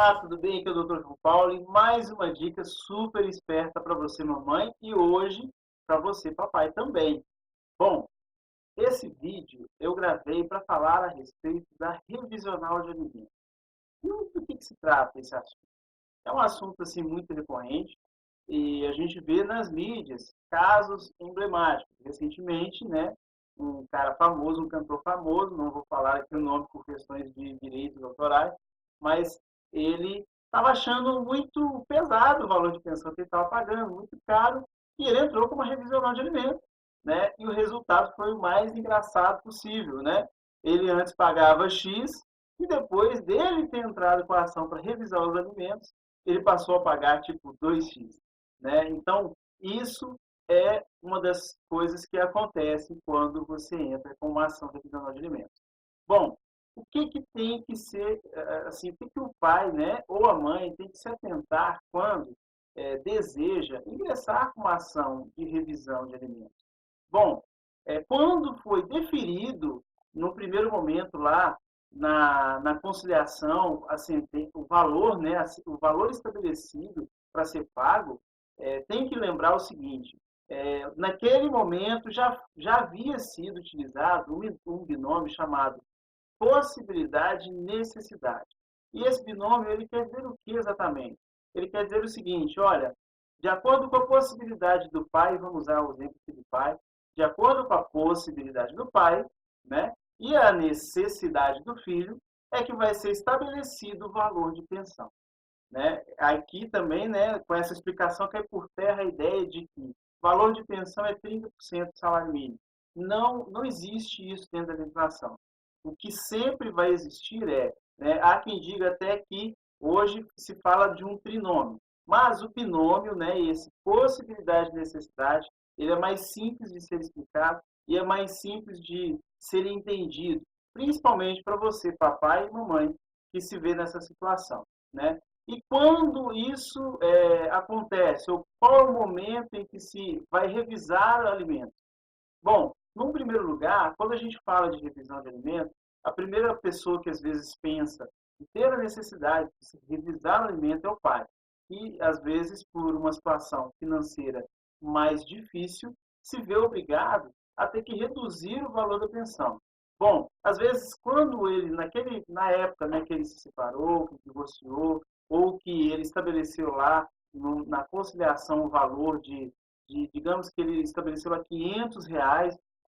Olá, tudo bem? Aqui é o Dr. João Paulo e mais uma dica super esperta para você, mamãe, e hoje para você, papai, também. Bom, esse vídeo eu gravei para falar a respeito da revisional de alimentos. E do que se trata esse assunto? É um assunto assim muito recorrente e a gente vê nas mídias casos emblemáticos. Recentemente, né, um cara famoso, um cantor famoso, não vou falar aqui o nome por questões de direitos autorais, mas ele estava achando muito pesado o valor de pensão que ele estava pagando, muito caro, e ele entrou com uma revisional de alimentos, né? E o resultado foi o mais engraçado possível, né? Ele antes pagava X e depois dele ter entrado com a ação para revisar os alimentos, ele passou a pagar tipo 2x, né? Então, isso é uma das coisas que acontece quando você entra com uma ação revisional de alimentos. Bom, o que que tem que ser, assim, o que que o pai, né, ou a mãe tem que se atentar quando deseja ingressar com uma ação de revisão de alimentos? Bom, quando foi deferido, no primeiro momento lá, na conciliação, assim, o valor, né, o valor estabelecido para ser pago, tem que lembrar o seguinte, naquele momento já havia sido utilizado um binômio chamado possibilidade e necessidade. E esse binômio, ele quer dizer o que exatamente? Ele quer dizer o seguinte, olha, de acordo com a possibilidade do pai, vamos usar o exemplo do pai, de acordo com a possibilidade do pai, né, e a necessidade do filho, é que vai ser estabelecido o valor de pensão. Né? Aqui também, né, com essa explicação, cai por terra a ideia de que o valor de pensão é 30% do salário mínimo. Não existe isso dentro da legislação. O que sempre vai existir né, há quem diga até que hoje se fala de um trinômio, mas o binômio, né, esse possibilidade e necessidade, ele é mais simples de ser explicado e é mais simples de ser entendido, principalmente para você, papai e mamãe, que se vê nessa situação, né? E quando isso acontece, ou qual é o momento em que se vai revisar o alimento? Bom, num primeiro lugar, quando a gente fala de revisão de alimento, a primeira pessoa que às vezes pensa em ter a necessidade de se revisar o alimento é o pai. E, às vezes, por uma situação financeira mais difícil, se vê obrigado a ter que reduzir o valor da pensão. Bom, às vezes, quando ele, na época, né, que ele se separou, que divorciou, ou que ele estabeleceu lá na conciliação o valor digamos que ele estabeleceu lá R$ 500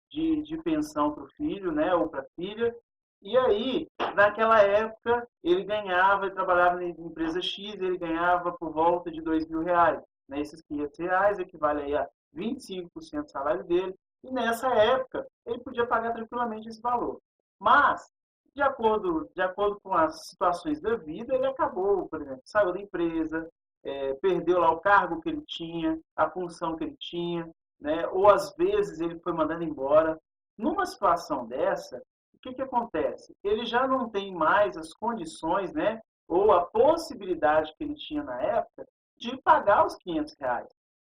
de pensão para o filho, né, ou para a filha, e aí, naquela época, ele ganhava, ele trabalhava em empresa X, ele ganhava por volta de R$ 2.000, né, esses R$ 500 equivale aí a 25% do salário dele, e nessa época, ele podia pagar tranquilamente esse valor. Mas, de acordo com as situações da vida, ele acabou, por exemplo, saiu da empresa, perdeu lá o cargo que ele tinha, a função que ele tinha, né? Ou às vezes ele foi mandado embora. Numa situação dessa, o que acontece? Ele já não tem mais as condições, né? Ou a possibilidade que ele tinha na época de pagar os R$ 500.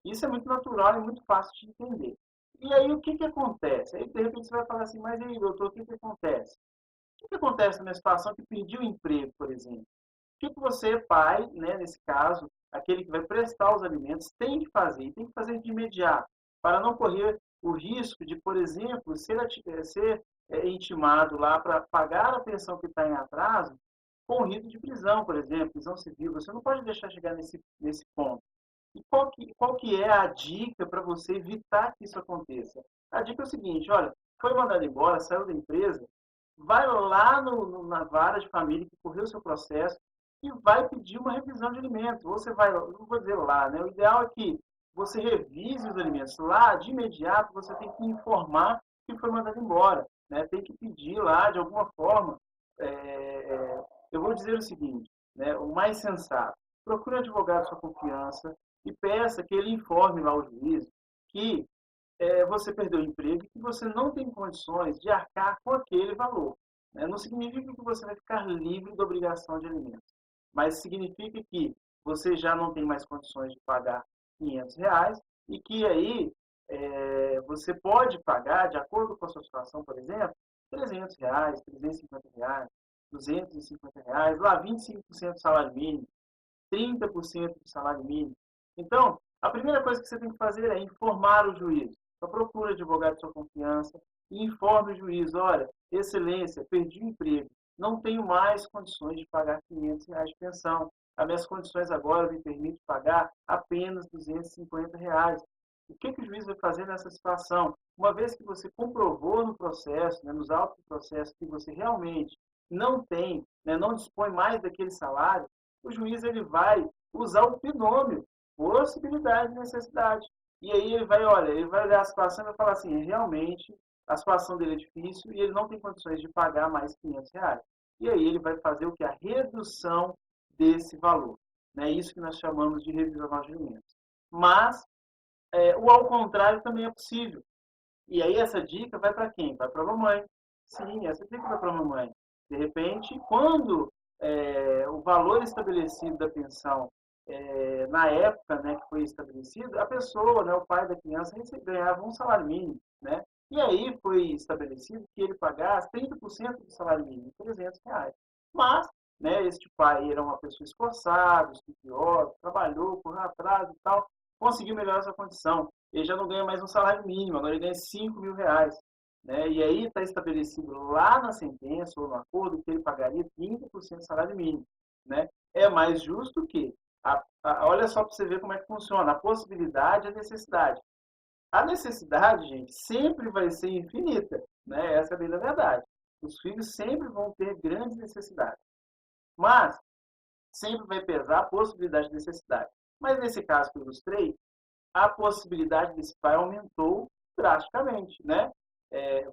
Isso é muito natural e muito fácil de entender. E aí o que acontece? Aí de repente você vai falar assim, mas aí, doutor, o que acontece? O que acontece na situação que pediu emprego, por exemplo? O que você, pai, né, nesse caso, aquele que vai prestar os alimentos, tem que fazer, e tem que fazer de imediato, para não correr o risco de, por exemplo, ser intimado lá para pagar a pensão que está em atraso, com risco de prisão, por exemplo, prisão civil. Você não pode deixar chegar nesse ponto. E qual que é a dica para você evitar que isso aconteça? A dica é o seguinte, olha, foi mandado embora, saiu da empresa, vai lá na vara de família que correu o seu processo e vai pedir uma revisão de alimentos. Você vai, não vou dizer lá, né? O ideal é que você revise os alimentos. Lá, de imediato, você tem que informar que foi mandado embora. Né? Tem que pedir lá, de alguma forma. Eu vou dizer o seguinte, né? O mais sensato. Procure um advogado de sua confiança e peça que ele informe lá ao juiz que você perdeu o emprego e que você não tem condições de arcar com aquele valor. Né? Não significa que você vai ficar livre da obrigação de alimentos, mas significa que você já não tem mais condições de pagar R$ 500 e que aí você pode pagar, de acordo com a sua situação, por exemplo, R$ 300, R$ 350, R$ 250, lá 25% do salário mínimo, 30% do salário mínimo. Então, a primeira coisa que você tem que fazer é informar o juiz. Então, procure advogado de sua confiança e informe o juiz, olha, excelência, perdi o emprego, não tenho mais condições de pagar R$ 500 de pensão. As minhas condições agora me permitem pagar apenas R$ 250. O que o juiz vai fazer nessa situação? Uma vez que você comprovou no processo, né, nos autos do processo, que você realmente não tem, né, não dispõe mais daquele salário, o juiz ele vai usar o binômio, possibilidade e necessidade. E aí ele vai olhar a situação e vai falar assim, realmente a situação dele é difícil e ele não tem condições de pagar mais R$ 500. E aí ele vai fazer o que? A redução desse valor. É isso que nós chamamos de revisional de alimentos. Mas o ao contrário também é possível. E aí essa dica vai para quem? Vai para a mamãe. Sim, essa dica vai para a mamãe. De repente, quando o valor estabelecido da pensão, na época, né, que foi estabelecido, a pessoa, né, o pai da criança, ganhava um salário mínimo. Né? E aí foi estabelecido que ele pagasse 30% do salário mínimo, R$ 300. Mas, né, este pai era uma pessoa esforçada, estudiosa, trabalhou, correu atrás e tal, conseguiu melhorar essa condição. Ele já não ganha mais um salário mínimo, agora ele ganha R$ 5.000. Né? E aí está estabelecido lá na sentença ou no acordo que ele pagaria 30% do salário mínimo. Né? É mais justo que, olha só para você ver como é que funciona, a possibilidade e a necessidade. A necessidade, gente, sempre vai ser infinita. Né? Essa é a bem da verdade. Os filhos sempre vão ter grandes necessidades. Mas sempre vai pesar a possibilidade e necessidade. Mas nesse caso que eu ilustrei, a possibilidade desse pai aumentou drasticamente, né?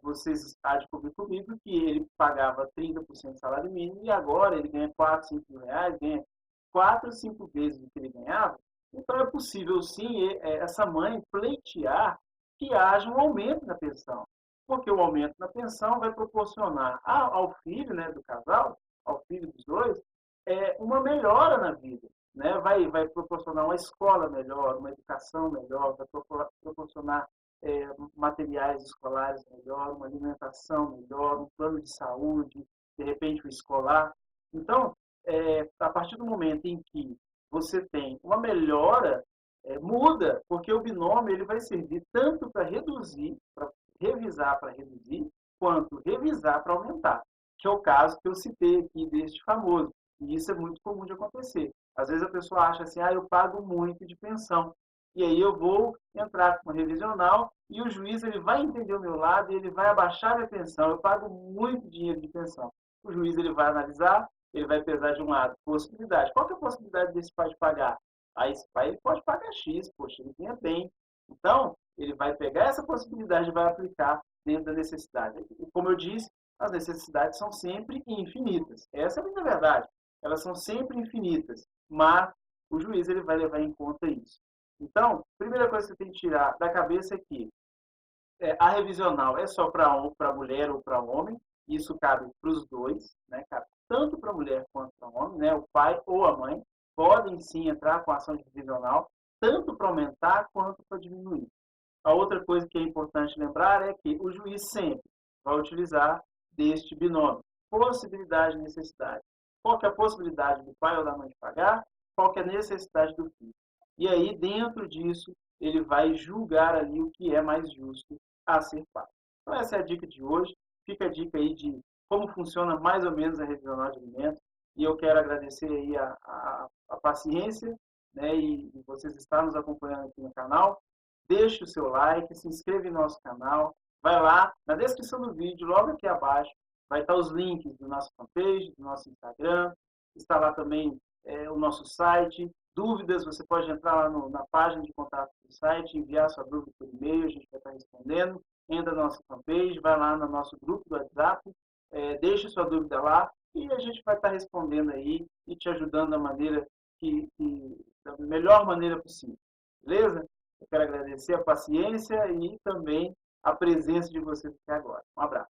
Vocês há de cobrir comigo que ele pagava 30% do salário mínimo e agora ele ganha 4, 5 mil reais, ganha 4, 5 vezes o que ele ganhava. Então é possível sim essa mãe pleitear que haja um aumento na pensão, porque o aumento na pensão vai proporcionar ao filho, né, do casal, ao filho dos dois, uma melhora na vida. Né? Vai proporcionar uma escola melhor, uma educação melhor, vai proporcionar materiais escolares melhor, uma alimentação melhor, um plano de saúde, de repente o escolar. Então, a partir do momento em que você tem uma melhora, muda, porque o binômio ele vai servir tanto para reduzir, para revisar para reduzir, quanto revisar para aumentar, que é o caso que eu citei aqui deste famoso. E isso é muito comum de acontecer. Às vezes a pessoa acha assim, eu pago muito de pensão. E aí eu vou entrar com uma revisional e o juiz ele vai entender o meu lado e ele vai abaixar a minha pensão. Eu pago muito dinheiro de pensão. O juiz ele vai analisar, ele vai pesar de um lado possibilidade. Qual que é a possibilidade desse pai de pagar? Esse pai ele pode pagar X, poxa, ele ganha bem. Então, ele vai pegar essa possibilidade e vai aplicar dentro da necessidade. E, como eu disse, as necessidades são sempre infinitas. Essa é a verdade. Elas são sempre infinitas, mas o juiz ele vai levar em conta isso. Então, a primeira coisa que você tem que tirar da cabeça é que a revisional é só para mulher ou para homem, isso cabe para os dois, né? Cabe tanto para a mulher quanto para o homem, né? O pai ou a mãe podem sim entrar com ação de revisional, tanto para aumentar quanto para diminuir. A outra coisa que é importante lembrar é que o juiz sempre vai utilizar deste binômio, possibilidade e necessidade. Qual que é a possibilidade do pai ou da mãe de pagar? Qual que é a necessidade do filho? E aí, dentro disso, ele vai julgar ali o que é mais justo a ser pago. Então, essa é a dica de hoje. Fica a dica aí de como funciona mais ou menos a revisional de alimentos. E eu quero agradecer aí a paciência, né, e vocês estarem nos acompanhando aqui no canal. Deixe o seu like, se inscreva no nosso canal. Vai lá, na descrição do vídeo, logo aqui abaixo, vai estar os links do nosso fanpage, do nosso Instagram. Está lá também o nosso site. Dúvidas, você pode entrar lá na página de contato do site, enviar sua dúvida por e-mail, a gente vai estar respondendo. Entra na nossa fanpage, vai lá no nosso grupo do WhatsApp, deixe sua dúvida lá e a gente vai estar respondendo aí e te ajudando da maneira da melhor maneira possível. Beleza? Eu quero agradecer a paciência e também a presença de vocês aqui agora. Um abraço.